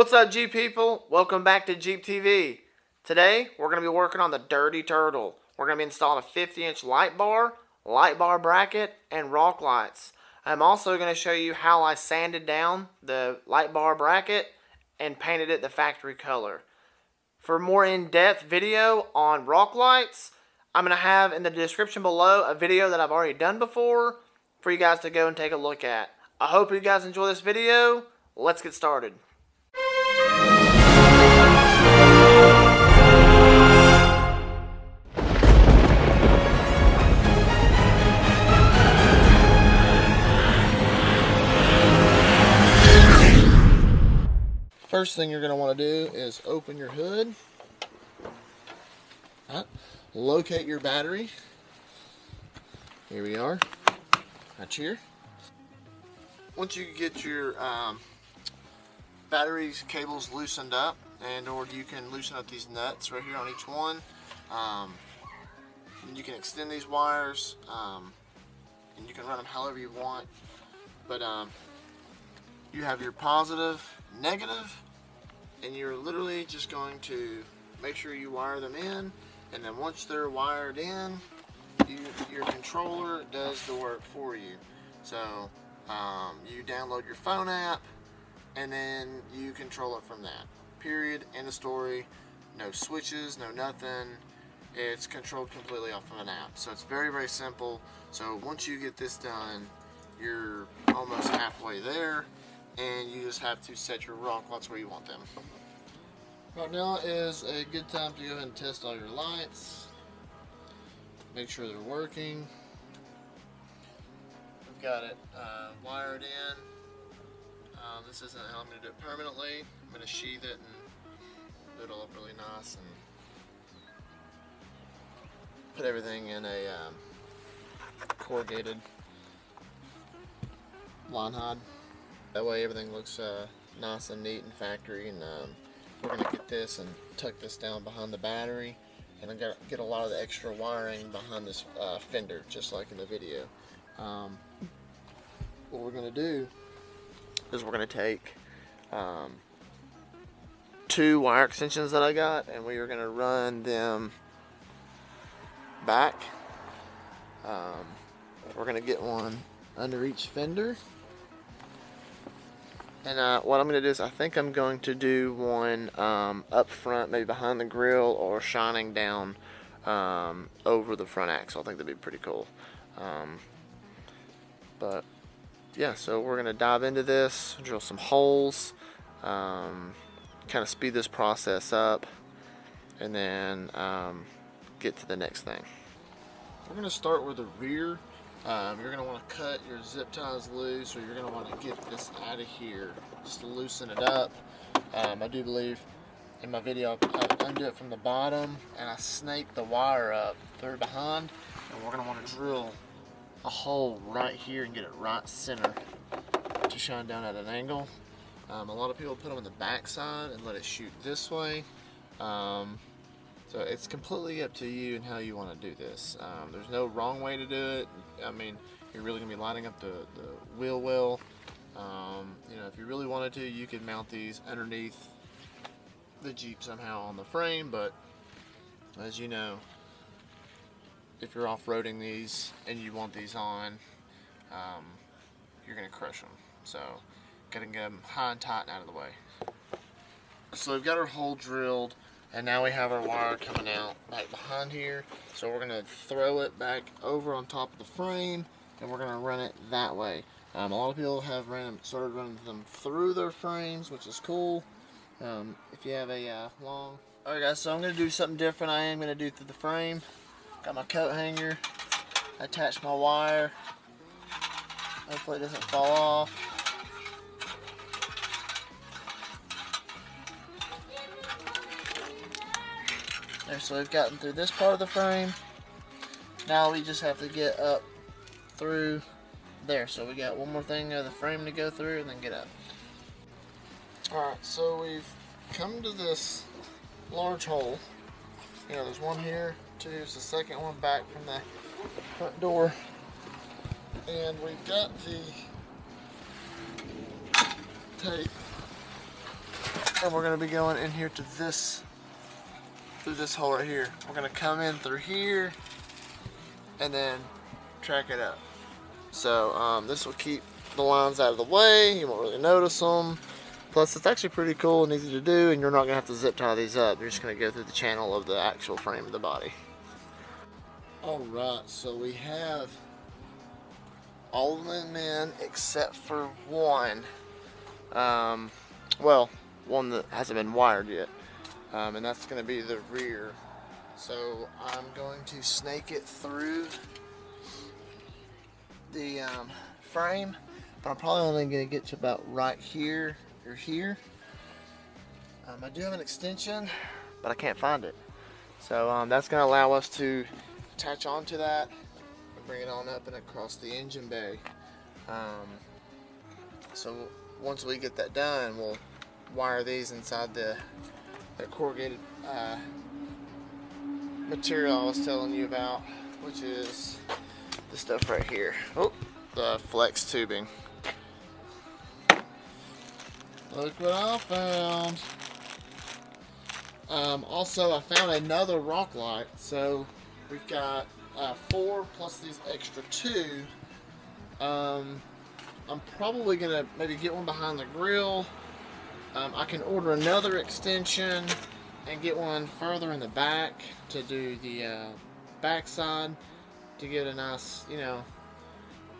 What's up, Jeep people? Welcome back to Jeep TV. Today, we're going to be working on the Dirty Turtle. We're going to be installing a 50-inch light bar bracket, and rock lights. I'm also going to show you how I sanded down the light bar bracket and painted it the factory color. For more in-depth video on rock lights, I'm going to have in the description below a video that I've already done before for you guys to go and take a look at. I hope you guys enjoy this video. Let's get started. First thing you're going to want to do is open your hood, locate your battery. Here we are, right here. Once you get your battery cables loosened up, or you can loosen up these nuts right here on each one, and you can extend these wires, and you can run them however you want, but you have your positive, negative, and you're literally just going to make sure you wire them in, and then once they're wired in, your controller does the work for you. So you download your phone app, and then you control it from that. Period. End of story. No switches, no nothing. It's controlled completely off of an app. So it's very, very simple. So once you get this done, you're almost halfway there, and you just have to set your rock lights where you want them. Right now is a good time to go ahead and test all your lights. Make sure they're working. We've got it wired in. This isn't how I'm going to do it permanently. I'm going to sheath it and do it all up really nice and put everything in a corrugated line hide. That way everything looks nice and neat and factory, and we're going to get this and tuck this down behind the battery, and I'm going to get a lot of the extra wiring behind this fender, just like in the video. What we're going to do is we're going to take 2 wire extensions that I got, and we are going to run them back. We're going to get one under each fender. And what I'm going to do is I think I'm going to do one up front, maybe behind the grill, or shining down over the front axle. I think that'd be pretty cool. But yeah, so we're going to dive into this, drill some holes, kind of speed this process up, and then get to the next thing. We're going to start with the rear. You're going to want to cut your zip ties loose, or you're going to want to get this out of here just to loosen it up. I do believe in my video I undo it from the bottom, and I snake the wire up through behind, and we're going to want to drill a hole right here and get it right center to shine down at an angle. A lot of people put them on the back side and let it shoot this way. So it's completely up to you and how you want to do this. There's no wrong way to do it. I mean, you're really going to be lining up the wheel well. You know, if you really wanted to, you could mount these underneath the Jeep somehow on the frame, but as you know, if you're off-roading these and you want these on, you're going to crush them. So, gotta get them high and tight and out of the way. So we've got our hole drilled, and now we have our wire coming out back behind here. So we're going to throw it back over on top of the frame, and we're going to run it that way. A lot of people have started running them through their frames, which is cool. If you have a long... Alright guys, so I'm going to do something different. I am going to do through the frame. Got my coat hanger, attach my wire. Hopefully it doesn't fall off. There, so we've gotten through this part of the frame. Now we just have to get up through there. So we got one more thing of the frame to go through and then get up. Alright, so we've come to this large hole. You know, there's one here, two, it's the second one back from the front door. And we've got the tape And we're going to be going in here to this, through this hole right here. We're going to come in through here and then track it up. So this will keep the lines out of the way. You won't really notice them. Plus, it's actually pretty cool and easy to do, and you're not going to have to zip tie these up. You're just going to go through the channel of the actual frame of the body. Alright, so we have all of them in except for one. Well, one that hasn't been wired yet. And that's going to be the rear. So I'm going to snake it through the frame, but I'm probably only going to get to about right here or here. I do have an extension, but I can't find it. So that's going to allow us to attach onto that and bring it on up and across the engine bay. So once we get that done, we'll wire these inside the corrugated material I was telling you about, which is the stuff right here. Oh, the flex tubing. Look what I found. Also, I found another rock light. So we've got 4 plus these extra 2. I'm probably gonna maybe get one behind the grill. I can order another extension and get one further in the back to do the back side to get a nice, you know,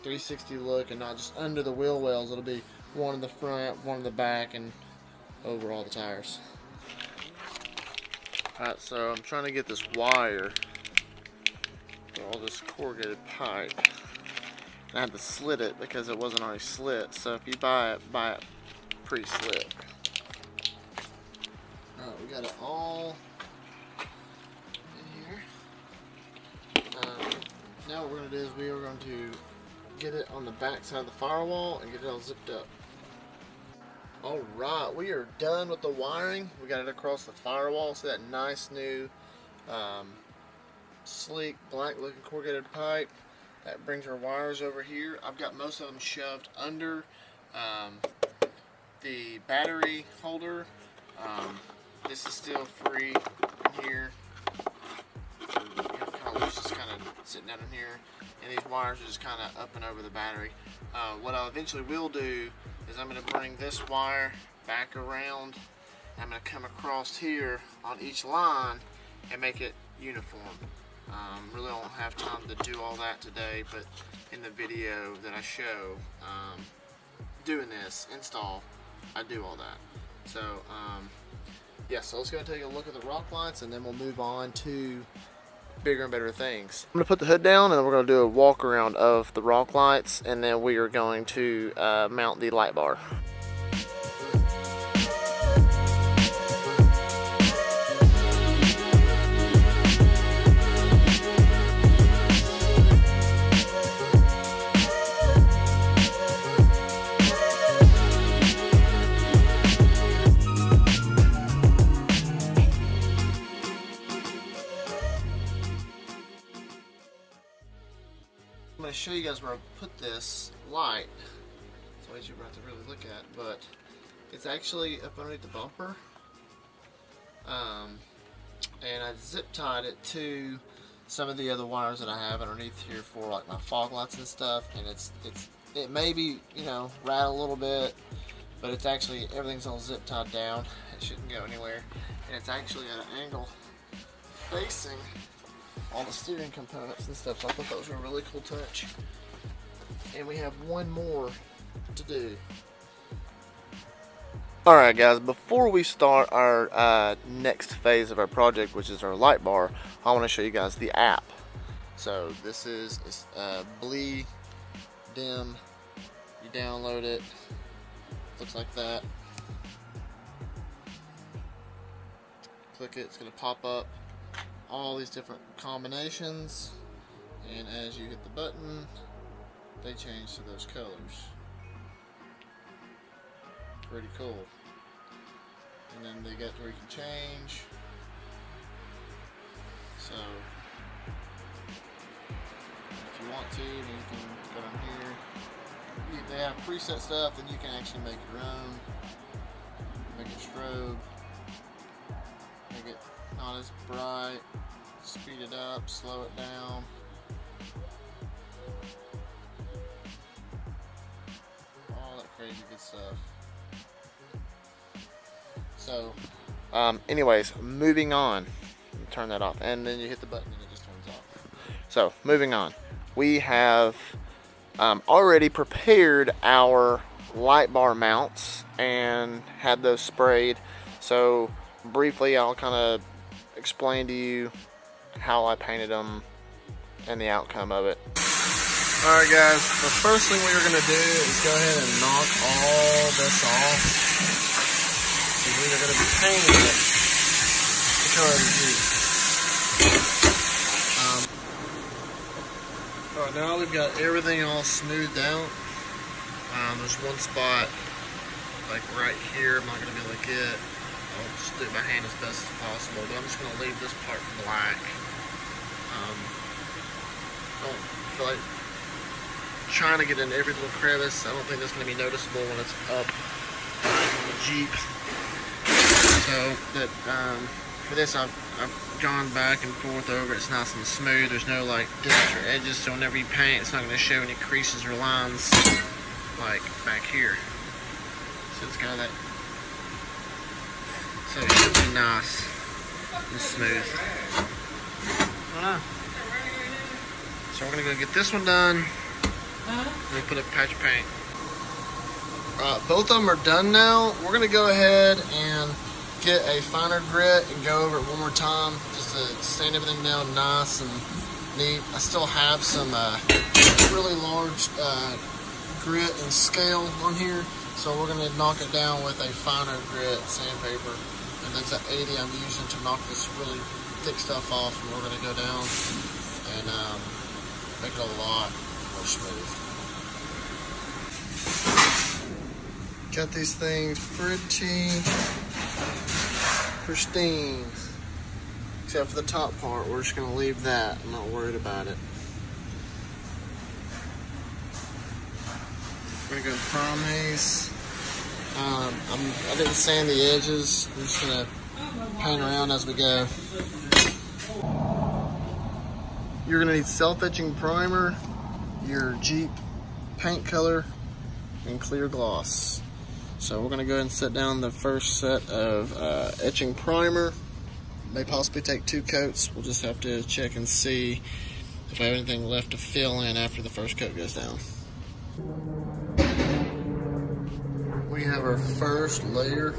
360 look, and not just under the wheel wells. It'll be one in the front, one in the back, and over all the tires. Alright, so I'm trying to get this wire for all this corrugated pipe. I had to slit it because it wasn't already slit. So if you buy it pre-slit. Alright, we got it all in here. Now what we're going to do is we are going to get it on the back side of the firewall and get it all zipped up. Alright, we are done with the wiring. We got it across the firewall. So that nice new sleek black looking corrugated pipe. That brings our wires over here. I've got most of them shoved under the battery holder. This is still free in here. Just kind of sitting down in here, and these wires are just kind of up and over the battery. What I eventually will do is I'm going to bring this wire back around. I'm going to come across here on each line and make it uniform. Really don't have time to do all that today, but in the video that I show doing this install, I do all that. So yeah, so let's go and take a look at the rock lights, and then we'll move on to bigger and better things. I'm going to put the hood down, and then we're going to do a walk around of the rock lights, and then we are going to mount the light bar. I'm going to show you guys where I put this light. It's always you have to really look at, but it's actually up underneath the bumper. And I zip tied it to some of the other wires that I have underneath here for like my fog lights and stuff. And it may be, you know, rattle a little bit, but it's actually, everything's all zip tied down. It shouldn't go anywhere. And it's actually at an angle facing all the steering components and stuff, so I thought that was a really cool touch. And we have one more to do. Alright guys, before we start our next phase of our project, which is our light bar, I want to show you guys the app. So this is Blee Dim. You download it, looks like that. Click it, it's going to pop up all these different combinations, and as you hit the button, they change to those colors. Pretty cool. And then they get where you can change. So if you want to, then you can go down here. They have preset stuff, and you can actually make your own. Make it strobe. Make it not as bright. Speed it up, slow it down. All that crazy good stuff. So, anyways, moving on. Turn that off, and then you hit the button and it just turns off. So, moving on. We have already prepared our light bar mounts and had those sprayed. So, briefly, I'll kind of explain to you how I painted them and the outcome of it. Alright guys, the first thing we are going to do is go ahead and knock all this off. Because we are going to be painting it the color of the Jeep. Alright, now we've got everything all smoothed out. There's one spot like right here I'm not going to be able to get. I'll just do it by hand as best as possible, but I'm just going to leave this part black. Don't feel like trying to get in every little crevice. I don't think that's going to be noticeable when it's up on the Jeep. So that for this I've gone back and forth over it. It's nice and smooth. There's no like divots or edges, so whenever you paint, it's not going to show any creases or lines like back here. So it's kind of that. So it should be nice and smooth. So we're gonna go get this one done. We'll put a patch of paint. Both of them are done now. We're gonna go ahead and get a finer grit and go over it one more time just to sand everything down nice and neat. I still have some really large grit and scale on here, so we're gonna knock it down with a finer grit sandpaper. And that's an 80 I'm using to knock this really thick stuff off, and we're going to go down and make it a lot more smooth. Got these things pretty pristine, except for the top part. We're just going to leave that. I'm not worried about it. We're going to go prime these. I didn't sand the edges. I'm just going to paint around as we go. You're going to need self-etching primer, your Jeep paint color, and clear gloss. So we're going to go ahead and set down the first set of etching primer. May possibly take 2 coats. We'll just have to check and see if I have anything left to fill in after the first coat goes down. We have our first layer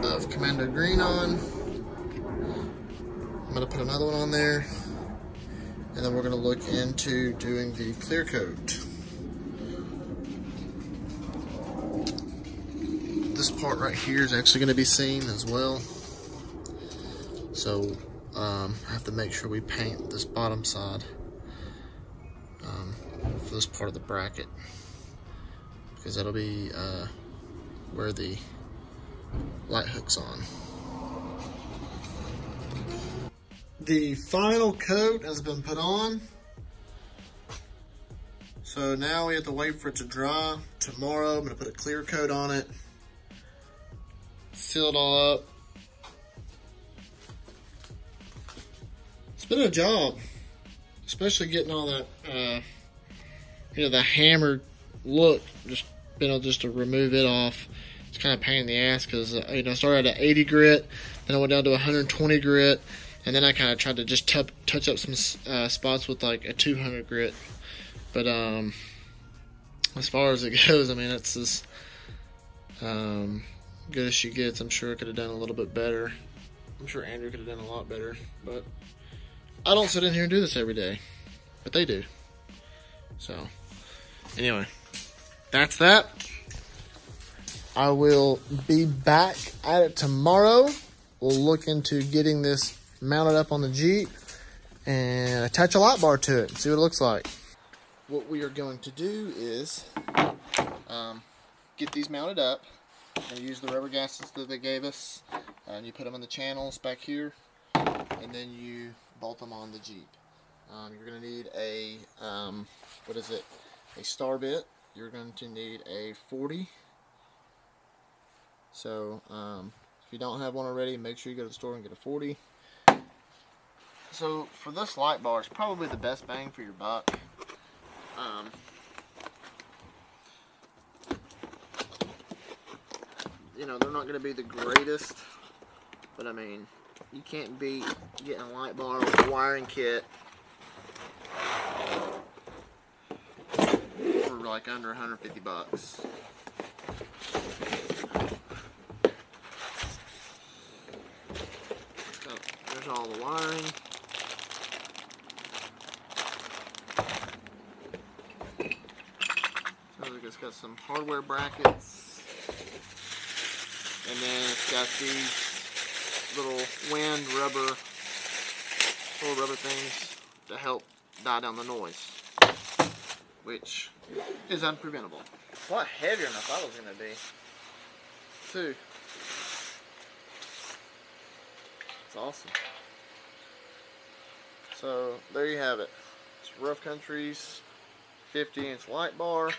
of Commando Green on. I'm going to put another one on there, and then we're going to look into doing the clear coat. This part right here is actually going to be seen as well, so I have to make sure we paint this bottom side for this part of the bracket, because that'll be where the light hook's on. The final coat has been put on, so now we have to wait for it to dry. Tomorrow I'm going to put a clear coat on it, seal it all up. It's been a job, especially getting all that the hammered look, just being able just to remove it off. It's kind of a pain in the ass, because I started at 80 grit, then I went down to 120 grit, and then I kind of tried to just touch up some spots with like a 200 grit. But as far as it goes, I mean, it's as good as she gets. I'm sure it could have done a little bit better. I'm sure Andrew could have done a lot better, but I don't sit in here and do this every day, but they do. So anyway, that's that. I will be back at it tomorrow. We'll look into getting this mounted up on the Jeep and attach a light bar to it and see what it looks like. What we are going to do is get these mounted up and use the rubber gaskets that they gave us. And you put them in the channels back here, and then you bolt them on the Jeep. You're going to need a a star bit. You're going to need a 40 So if you don't have one already, make sure you go to the store and get a 40. So for this light bar, it's probably the best bang for your buck. You know, they're not going to be the greatest, but I mean, you can't beat getting a light bar with a wiring kit for like under 150 bucks. So there's all the wiring. So it's got some hardware brackets. And then it's got these little little rubber things to help die down the noise, which is unpreventable. A lot heavier than I thought it was going to be, too. It's awesome. So there you have it. It's Rough Country's 50-inch light bar.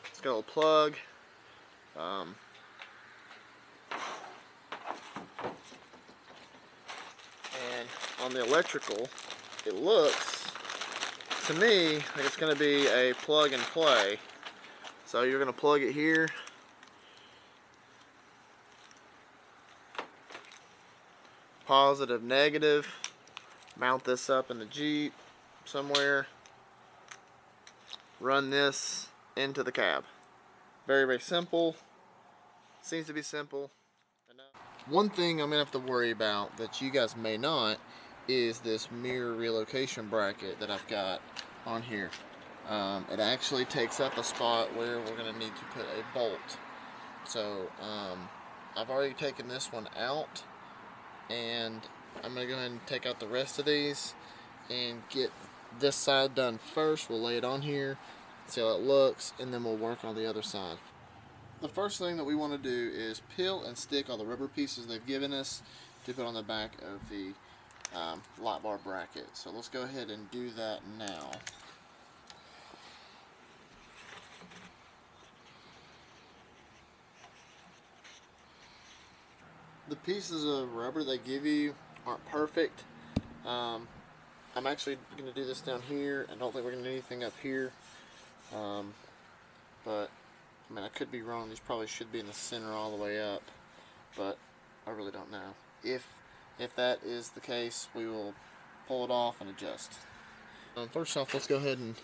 It's got a little plug. And on the electrical, it looks to me like it's going to be a plug and play. So you're going to plug it here. Positive, negative. Mount this up in the Jeep somewhere. Run this into the cab. Very, very simple. Seems to be simple. One thing I'm going to have to worry about that you guys may not is this mirror relocation bracket that I've got on here. It actually takes up a spot where we're going to need to put a bolt. So I've already taken this one out, and I'm going to go ahead and take out the rest of these and get this side done first. We'll lay it on here, see how it looks, and then we'll work on the other side. The first thing that we want to do is peel and stick all the rubber pieces they've given us to put on the back of the light bar bracket. So let's go ahead and do that now. The pieces of rubber they give you aren't perfect. I'm actually going to do this down here. I don't think we're going to do anything up here. But I mean, I could be wrong. These probably should be in the center all the way up, but I really don't know. If that is the case, we will pull it off and adjust. First off, let's go ahead and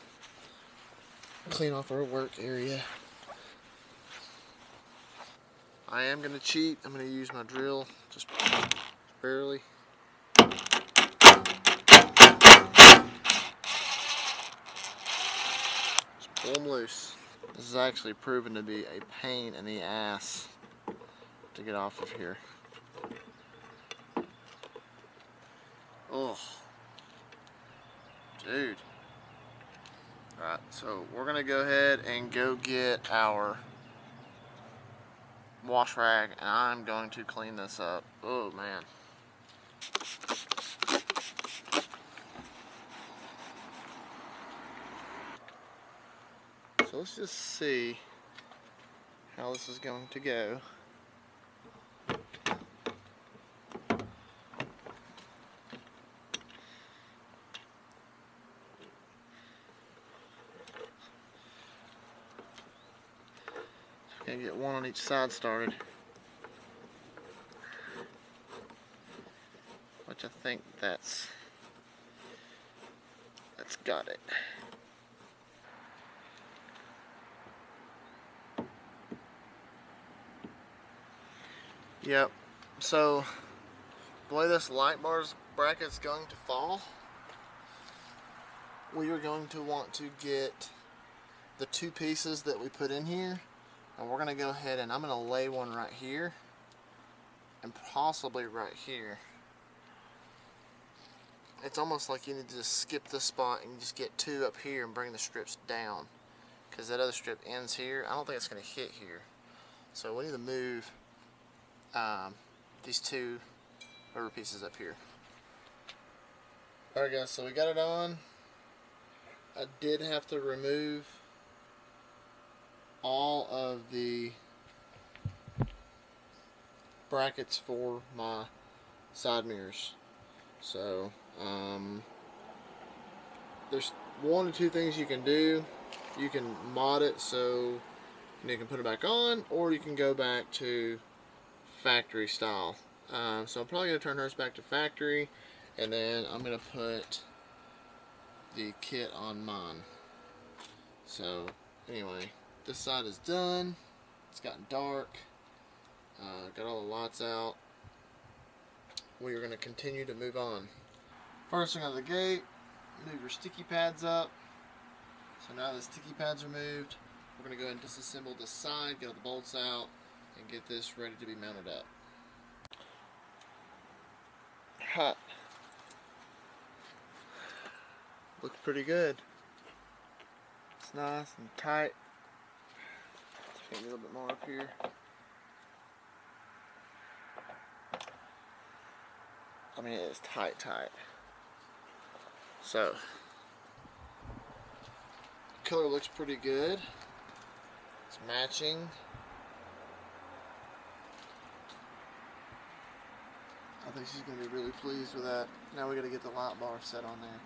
clean off our work area. I am going to cheat. I'm going to use my drill, just barely. Just pull them loose. This is actually proven to be a pain in the ass to get off of here. Oh, dude. Alright, so we're going to go ahead and go get our wash rag, and I'm going to clean this up. Oh, man. So let's just see how this is going to go. Gonna get one on each side started, which I think that's got it. Yep, so the way this light bar's bracket's going to fall, we are going to want to get the two pieces that we put in here, and we're going to go ahead and I'm going to lay one right here and possibly right here. It's almost like you need to just skip this spot and just get two up here and bring the strips down, because that other strip ends here. I don't think it's going to hit here, so we need to move these two rubber pieces up here. Alright guys, so we got it on. I did have to remove all of the brackets for my side mirrors. So there's one or two things you can do. You can mod it so you can put it back on, or you can go back to factory style. So I'm probably going to turn hers back to factory, and then I'm going to put the kit on mine. So anyway, this side is done. It's gotten dark. Got all the lights out. We are going to continue to move on. First thing out of the gate, move your sticky pads up. So now the sticky pads are moved, we're going to go ahead and disassemble this side, get all the bolts out, and get this ready to be mounted up. Hot. Looks pretty good. It's nice and tight. Just get a little bit more up here. I mean, it is tight. So, color looks pretty good. It's matching. I think she's going to be really pleased with that. Now we got to get the light bar set on there.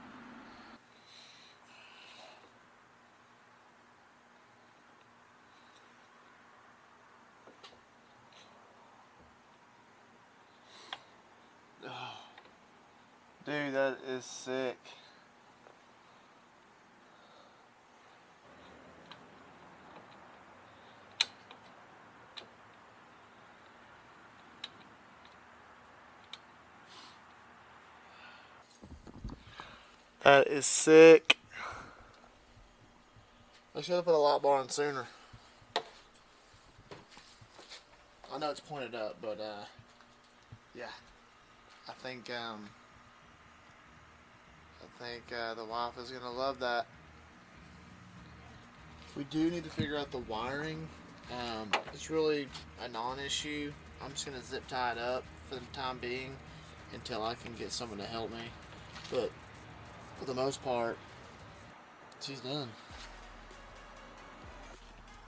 Oh, dude, that is sick. That is sick. I should have put a light bar on sooner. I know it's pointed up, but yeah. I think the wife is gonna love that. We do need to figure out the wiring. It's really a non-issue. I'm just gonna zip tie it up for the time being until I can get someone to help me. But for the most part, she's done.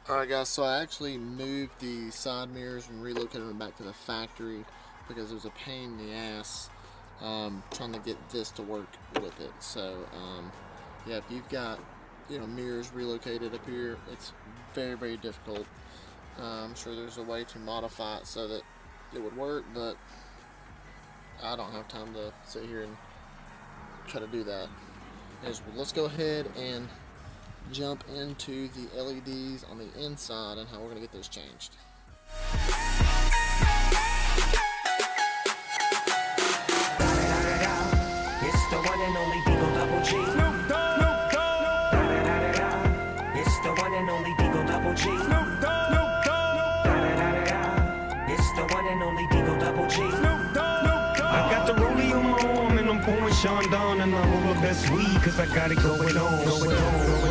Alright guys, so I actually moved the side mirrors and relocated them back to the factory because it was a pain in the ass trying to get this to work with it. So yeah, if you've got mirrors relocated up here, it's very, very difficult. I'm sure there's a way to modify it so that it would work, but I don't have time to sit here and try to do that. Let's go ahead and jump into the LEDs on the inside and how we're going to get those changed. It's the one and only Beagle Double G. It's the one and only Beagle Double G. It's the one and only Beagle Double G. I got the rollie on my arm and I'm pouring Sean down and I'm all the best weed cause I got it going on.